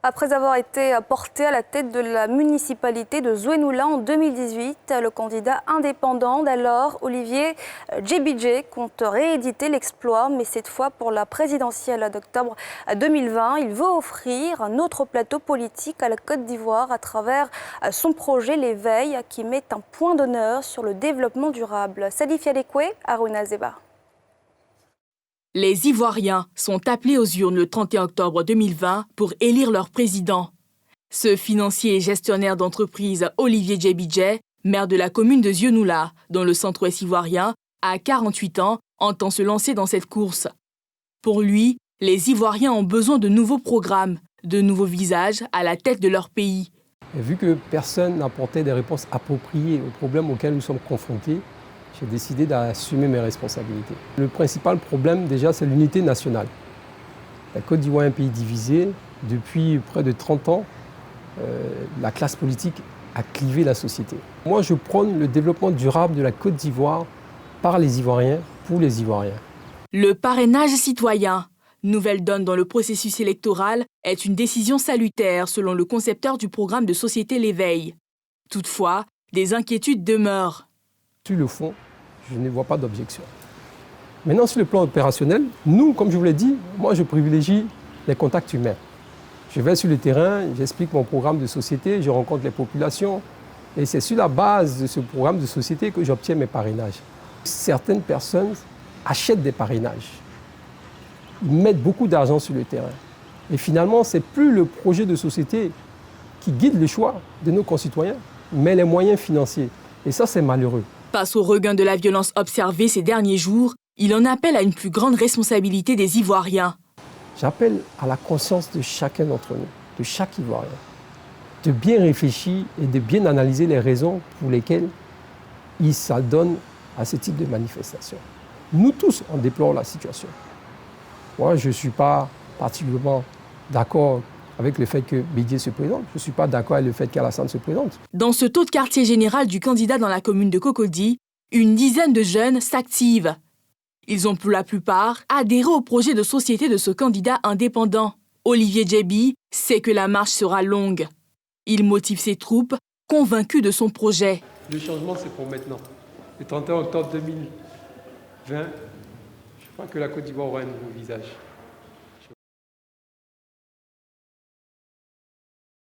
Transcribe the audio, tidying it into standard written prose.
Après avoir été porté à la tête de la municipalité de Zouenoula en 2018, le candidat indépendant d'alors, Olivier Djebidje, compte rééditer l'exploit, mais cette fois pour la présidentielle d'octobre 2020. Il veut offrir un autre plateau politique à la Côte d'Ivoire à travers son projet L'Éveil, qui met un point d'honneur sur le développement durable. Salif Yadekwe, Aruna Zeba. Les Ivoiriens sont appelés aux urnes le 31 octobre 2020 pour élire leur président. Ce financier et gestionnaire d'entreprise Olivier Djebidje, maire de la commune de Zouenoula, dans le centre-ouest ivoirien, à 48 ans, entend se lancer dans cette course. Pour lui, les Ivoiriens ont besoin de nouveaux programmes, de nouveaux visages à la tête de leur pays. Et vu que personne n'apportait des réponses appropriées aux problèmes auxquels nous sommes confrontés, j'ai décidé d'assumer mes responsabilités. Le principal problème, déjà, c'est l'unité nationale. La Côte d'Ivoire est un pays divisé. Depuis près de 30 ans, la classe politique a clivé la société. Moi, je prône le développement durable de la Côte d'Ivoire par les Ivoiriens, pour les Ivoiriens. Le parrainage citoyen, nouvelle donne dans le processus électoral, est une décision salutaire selon le concepteur du programme de société L'Éveil. Toutefois, des inquiétudes demeurent. Sur le fond, je ne vois pas d'objection. Maintenant, sur le plan opérationnel, nous, comme je vous l'ai dit, moi je privilégie les contacts humains. Je vais sur le terrain, j'explique mon programme de société, je rencontre les populations et c'est sur la base de ce programme de société que j'obtiens mes parrainages. Certaines personnes achètent des parrainages, ils mettent beaucoup d'argent sur le terrain. Et finalement, ce n'est plus le projet de société qui guide le choix de nos concitoyens, mais les moyens financiers. Et ça, c'est malheureux. Face au regain de la violence observée ces derniers jours, il en appelle à une plus grande responsabilité des Ivoiriens. J'appelle à la conscience de chacun d'entre nous, de chaque Ivoirien, de bien réfléchir et de bien analyser les raisons pour lesquelles il s'adonne à ce type de manifestation. Nous tous, on déplore la situation. Moi, je ne suis pas particulièrement d'accord avec le fait que Bédié se présente. Je ne suis pas d'accord avec le fait qu'Alassane se présente. Dans ce taux de quartier général du candidat dans la commune de Cocody, une dizaine de jeunes s'activent. Ils ont pour la plupart adhéré au projet de société de ce candidat indépendant. Olivier Djebidje sait que la marche sera longue. Il motive ses troupes, convaincus de son projet. Le changement, c'est pour maintenant. Le 31 octobre 2020, je crois que la Côte d'Ivoire aura un nouveau visage.